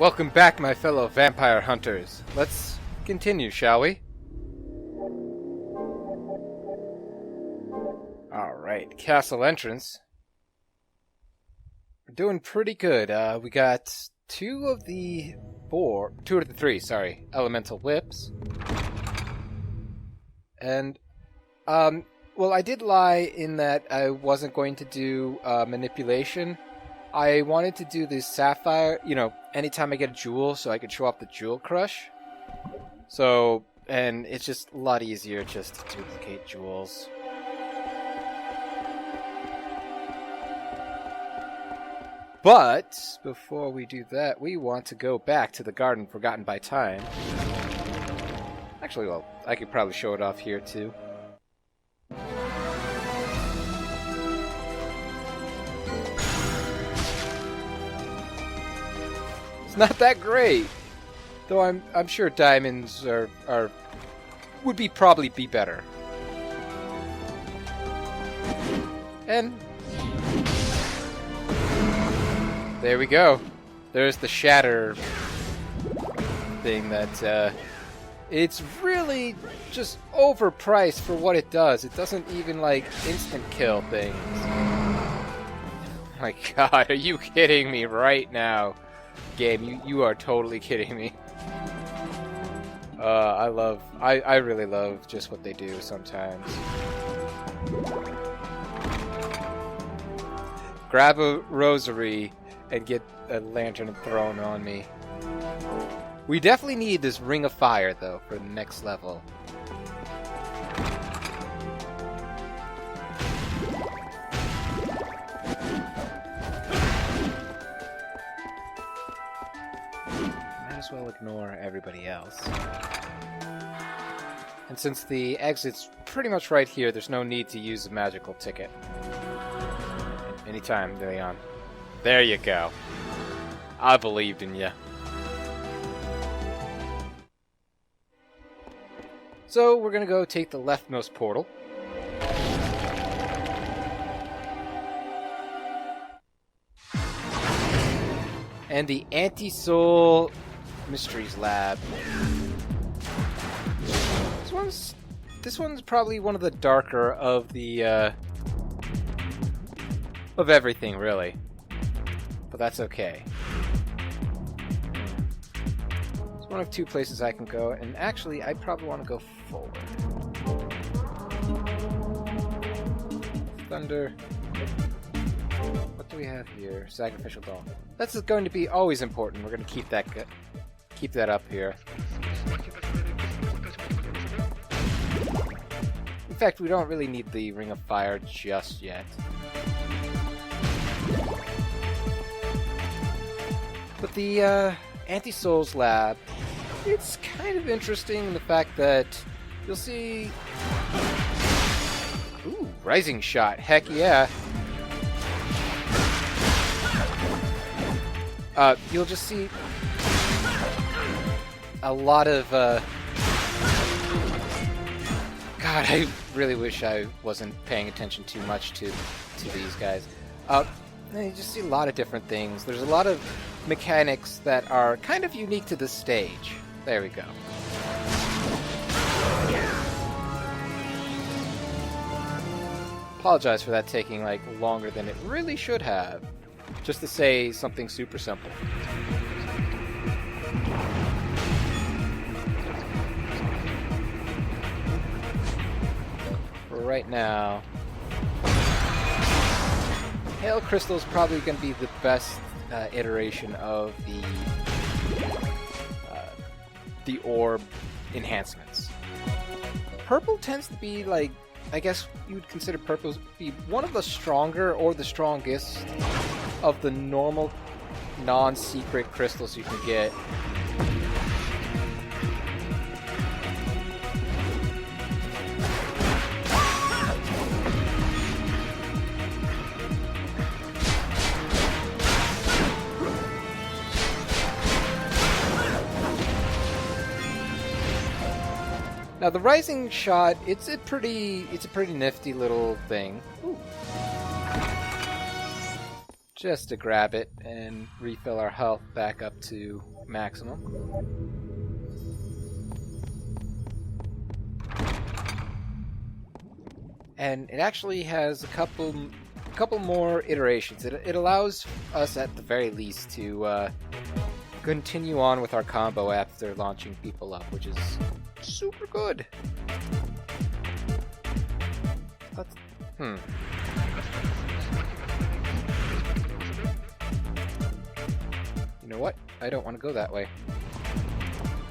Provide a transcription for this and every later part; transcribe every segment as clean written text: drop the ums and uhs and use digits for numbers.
Welcome back, my fellow vampire hunters. Let's continue, shall we? Alright, castle entrance. We're doing pretty good. We got two of the three, elemental whips. And, well, I did lie in that I wasn't going to do manipulation. I wanted to do the sapphire, anytime I get a jewel, so I could show off the jewel crush. So, and it's just a lot easier just to duplicate jewels. But, before we do that, we want to go back to the garden forgotten by time. Actually, well, I could probably show it off here, too. It's not that great, though. I'm sure diamonds would probably be better. And there we go. There's the shatter thing that it's really just overpriced for what it does. It doesn't even instant kill things. Oh my God, are you kidding me right now? Game, you are totally kidding me. I really love just what they do sometimes. Grab a rosary and get a lantern thrown on me. We definitely need this ring of fire though for the next level. As well ignore everybody else. And since the exit's pretty much right here, there's no need to use a magical ticket. Anytime, Leon. There you go. I believed in you. So we're gonna go take the leftmost portal. And the anti-soul Mysteries Lab. This one's probably one of the darker of the of everything, really. But that's okay. It's one of two places I can go, and actually, I probably want to go forward. Thunder. What do we have here? Sacrificial doll. That's going to be always important. We're going to keep that up here. In fact, we don't really need the Ring of Fire just yet. But the Anti-Souls Lab, it's kind of interesting in the fact that you'll see... Ooh, Rising Shot, heck yeah! You'll just see a lot of, God, I really wish I wasn't paying attention too much to these guys. You just see a lot of different things. There's a lot of mechanics that are kind of unique to this stage. There we go. Apologize for that taking, longer than it really should have. Just to say something super simple. For right now, Hail Crystal is probably going to be the best iteration of the orb enhancements. Purple tends to be I guess you would consider purple to be one of the stronger or the strongest of the normal non-secret crystals you can get. Now the Rising Shot, it's a pretty nifty little thing. Ooh. just to grab it and refill our health back up to maximum. And it actually has a couple more iterations. It allows us at the very least to continue on with our combo after launching people up, which is super good. You know what? I don't want to go that way.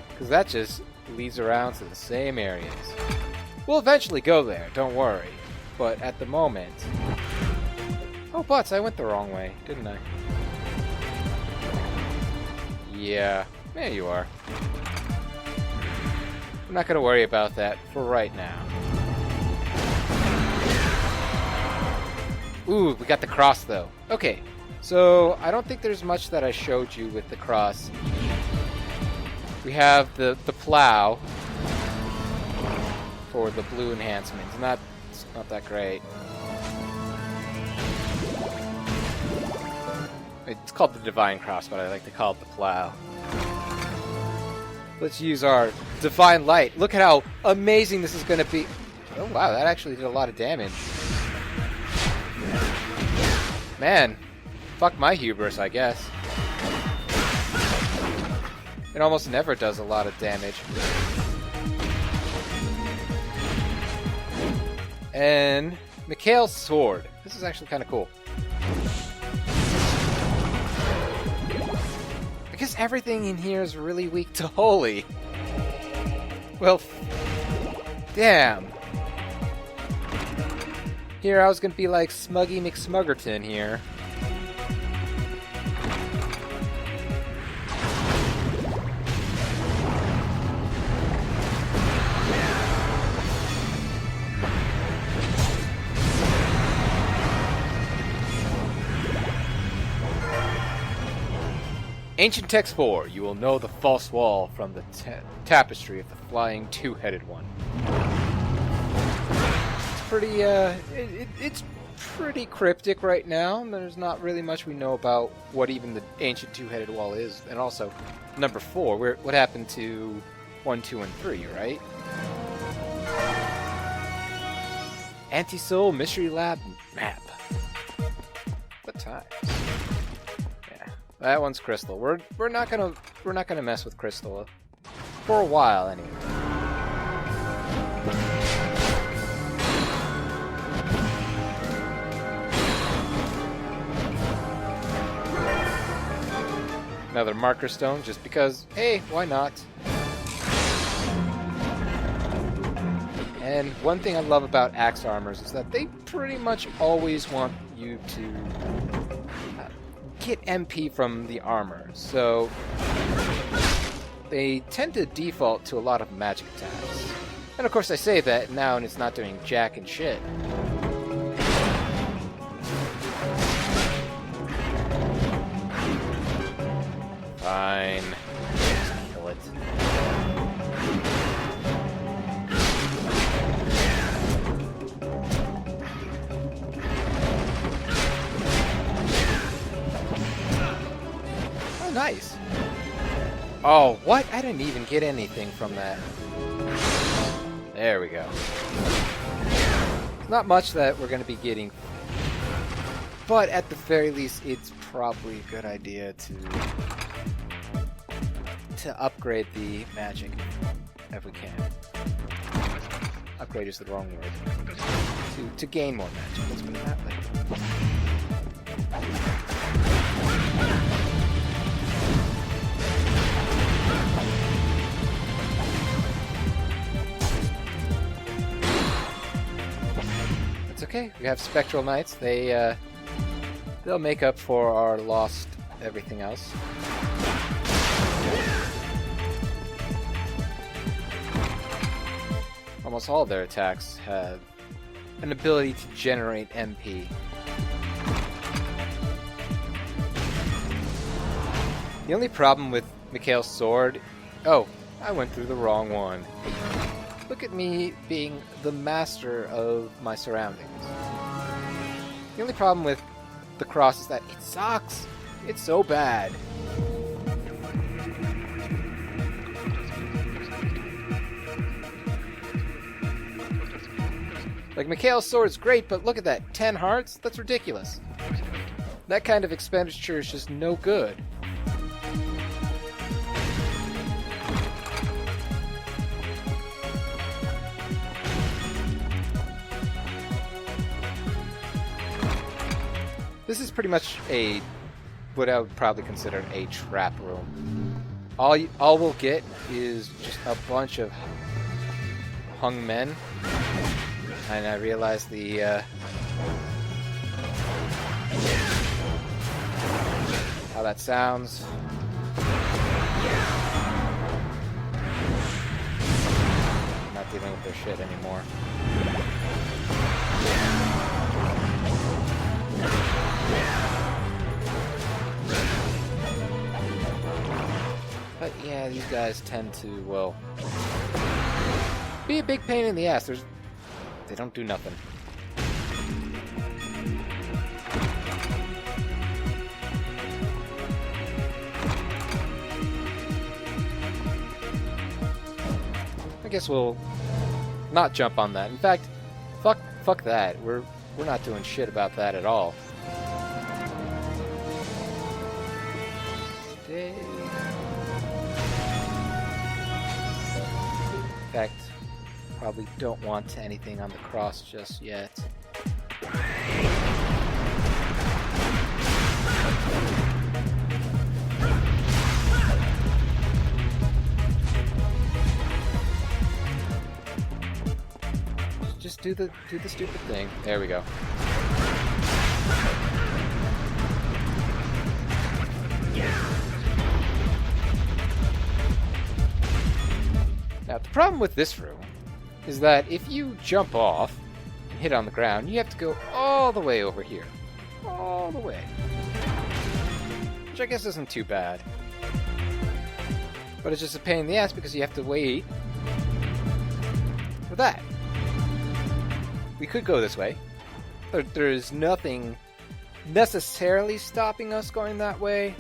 Because that just leads around to the same areas. We'll eventually go there, don't worry. But at the moment... Oh, butts, I went the wrong way, didn't I? Yeah, there you are. I'm not going to worry about that for right now. Ooh, we got the cross though. Okay, so I don't think there's much that I showed you with the cross. We have the plow for the blue enhancements, and that's not that great. It's called the Divine Cross, but I like to call it the plow. Let's use our Divine Light. Look at how amazing this is going to be. Oh wow, that actually did a lot of damage. Man, fuck my hubris, I guess. It almost never does a lot of damage. And Mikhail's sword. This is actually kind of cool. I guess everything in here is really weak to holy. Well, damn. Here, I was gonna be like Smuggy McSmuggerton here. Ancient Text 4, you will know the false wall from the tapestry of the flying two-headed one. Pretty, it's pretty cryptic right now. There's not really much we know about what even the ancient two-headed wall is. And also, number 4, what happened to 1, 2, and 3, right? Anti-Soul Mystery Lab map. What times? Yeah, that one's Crystal. We're not gonna mess with Crystal for a while anyway. Another marker stone, just because, hey, why not? And one thing I love about axe armors is that they pretty much always want you to get MP from the armor, so they tend to default to a lot of magic attacks. And of course I say that now and it's not doing jack and shit. Fine. Just kill it. Oh, nice. Oh, what? I didn't even get anything from that. There we go. Not much that we're going to be getting. But at the very least, it's probably a good idea to upgrade the magic if we can. Upgrade is the wrong word. To gain more magic, let's put it that way. It's okay, we have Spectral Knights. They'll make up for our lost everything else. Almost all of their attacks have an ability to generate MP. The only problem with Mikhail's sword... Oh, I went through the wrong one. Look at me being the master of my surroundings. The only problem with the cross is that it sucks. It's so bad. Like, Mikhail's sword is great, but look at that. 10 hearts? That's ridiculous. That kind of expenditure is just no good. This is pretty much what I would probably consider a trap room. All we'll get is just a bunch of hung men. And I realized how that sounds. I'm not dealing with their shit anymore. But yeah, these guys tend to, well, be a big pain in the ass. They don't do nothing. I guess we'll not jump on that. In fact, fuck that. We're not doing shit about that at all. Stay. In fact, probably don't want anything on the cross just yet. Just do the stupid thing. There we go. Now, the problem with this room is that if you jump off and hit on the ground, you have to go all the way over here. All the way. Which I guess isn't too bad. But it's just a pain in the ass because you have to wait for that. We could go this way. There's nothing necessarily stopping us going that way.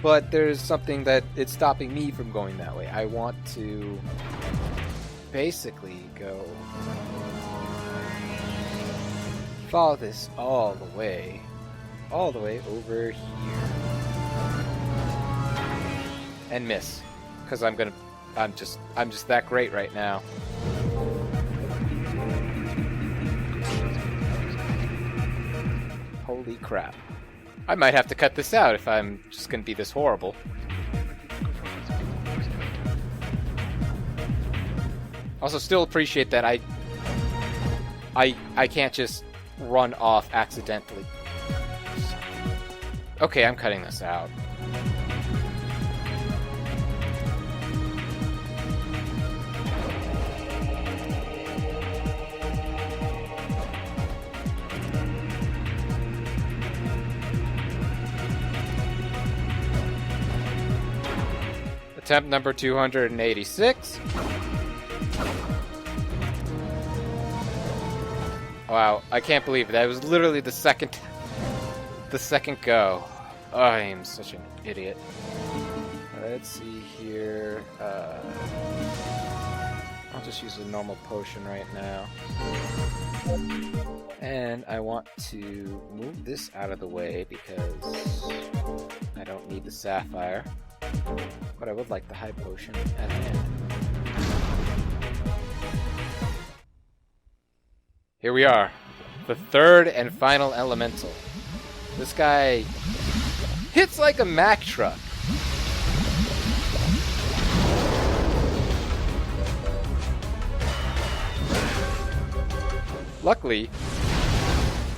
But there's something that it's stopping me from going that way. I want to basically go follow this all the way over here, and miss, because I'm just that great right now. Holy crap. I might have to cut this out if I'm just gonna be this horrible. Also, still appreciate that I can't just run off accidentally. Okay, I'm cutting this out. Attempt number 286. Wow, I can't believe it. That was literally the second go. Oh, I am such an idiot. Let's see here. I'll just use a normal potion right now. And I want to move this out of the way because I don't need the sapphire. But I would like the high potion at hand. Here we are. The third and final elemental. This guy hits like a Mack truck. Luckily,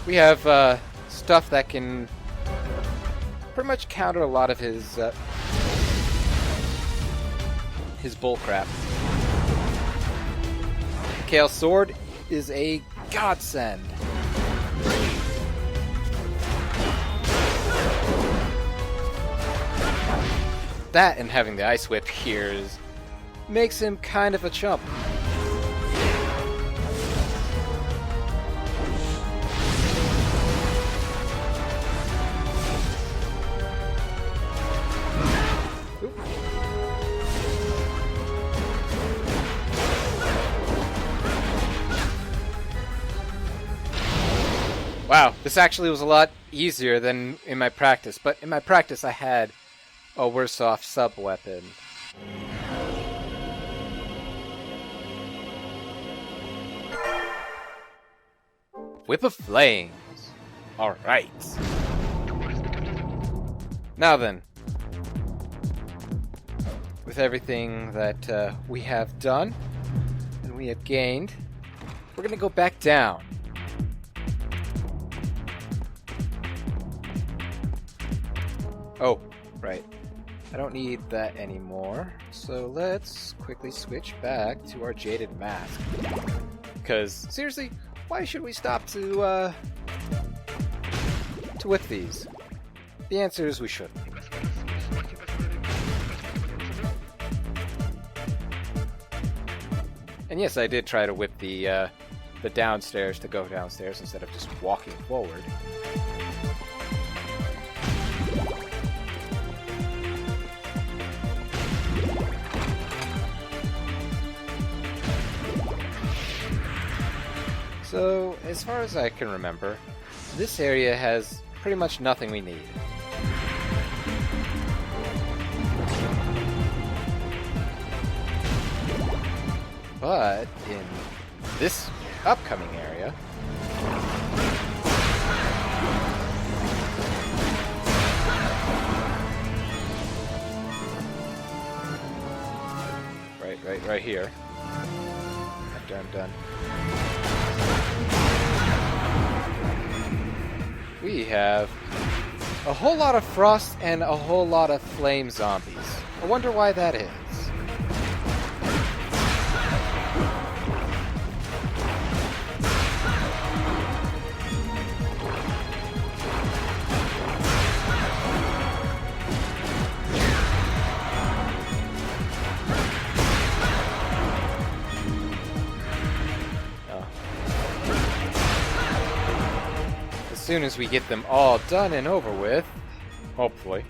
we have stuff that can pretty much counter a lot of his bullcrap. Kale's sword is a godsend. That and having the ice whip here makes him kind of a chump. Wow, this actually was a lot easier than in my practice, but in my practice I had a worse off sub-weapon. Whip of Flames. Alright. Now then, with everything that we have done and we have gained, we're going to go back down. Oh, right. I don't need that anymore, so let's quickly switch back to our Jaded Mask. Because, seriously, why should we stop to whip these? The answer is we shouldn't. And yes, I did try to whip the downstairs to go downstairs instead of just walking forward. So, as far as I can remember, this area has pretty much nothing we need. But in this upcoming area, right here. After I'm done, we have a whole lot of frost and a whole lot of flame zombies. I wonder why that is. As soon as we get them all done and over with, hopefully.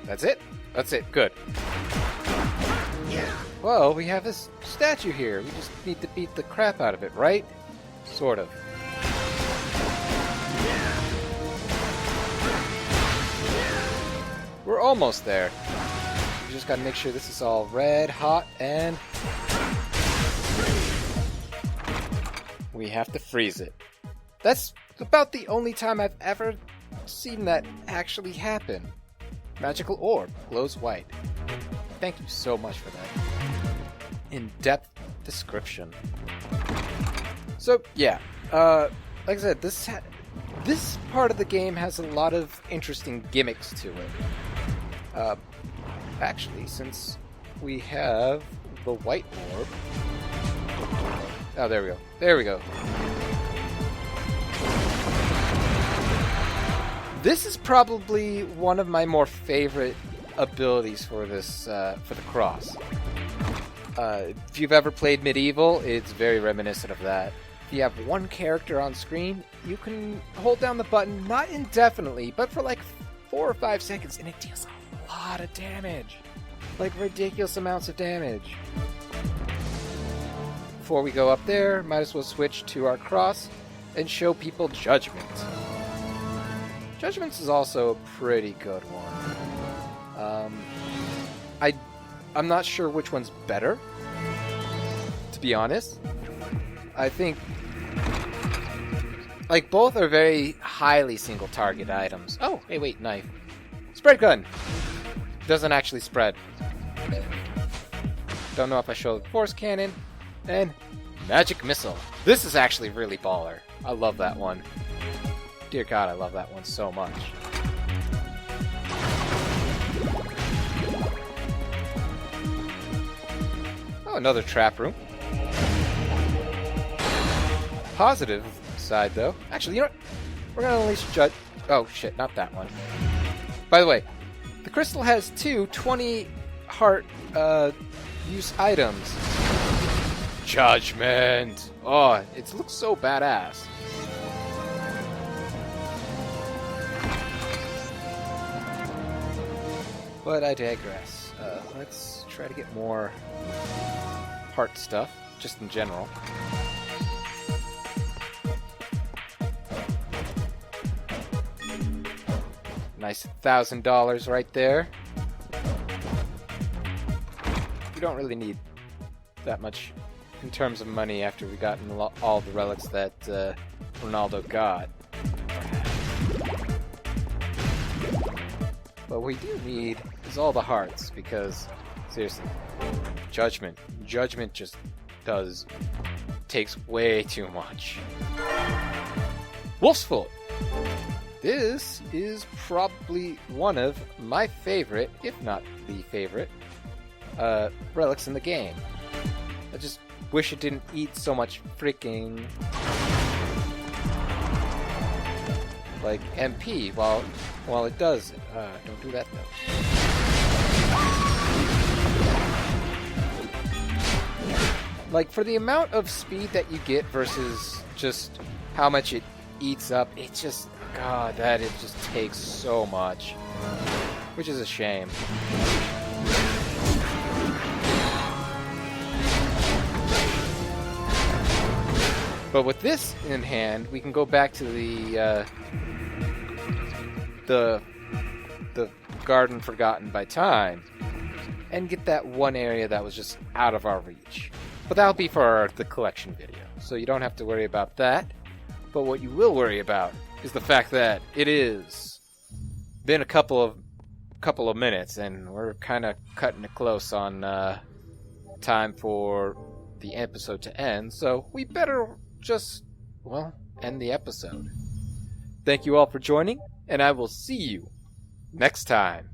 That's it? That's it. Good. Well, we have this statue here. We just need to beat the crap out of it, right? Sort of. We're almost there. We just gotta make sure this is all red hot and we have to freeze it. That's about the only time I've ever seen that actually happen. Magical orb glows white. Thank you so much for that in-depth description. So yeah, like I said, this part of the game has a lot of interesting gimmicks to it. Actually, since we have the white orb. Oh, there we go. There we go. This is probably one of my more favorite abilities for this, for the cross. If you've ever played Medieval, it's very reminiscent of that. If you have one character on screen, you can hold down the button, not indefinitely, but for like 4 or 5 seconds, and it deals a lot of damage. Like ridiculous amounts of damage. Before we go up there, might as well switch to our cross and show people Judgment. Judgment is also a pretty good one. I'm not sure which one's better, to be honest. I think, like, both are very highly single target items. Oh, hey, wait, knife. Spread gun! Doesn't actually spread. Don't know if I showed Force Cannon. And Magic Missile. This is actually really baller. I love that one. Dear God, I love that one so much. Oh, another trap room. Positive side, though. Actually, you know what? We're gonna unleash Judge. Oh, shit, not that one. By the way, the crystal has 2 20 heart use items. Judgment! Oh, it looks so badass. But I digress. Let's try to get more heart stuff, just in general. Nice $1,000 right there. We don't really need that much in terms of money after we gotten all the relics that Ronaldo got. What we do need is all the hearts, because seriously, Judgment just takes way too much. Wolf's Foot. This is probably one of my favorite, if not the favorite, relics in the game. I just wish it didn't eat so much freaking like MP while it does it. Don't do that though. Like, for the amount of speed that you get versus just how much it eats up, it just, God, it just takes so much, which is a shame. But with this in hand, we can go back to the garden forgotten by time and get that one area that was just out of our reach. But that'll be for the collection video, so you don't have to worry about that. But what you will worry about is the fact that it is been a couple of minutes, and we're kind of cutting it close on time for the episode to end. So we better just, well, end the episode. Thank you all for joining, and I will see you next time.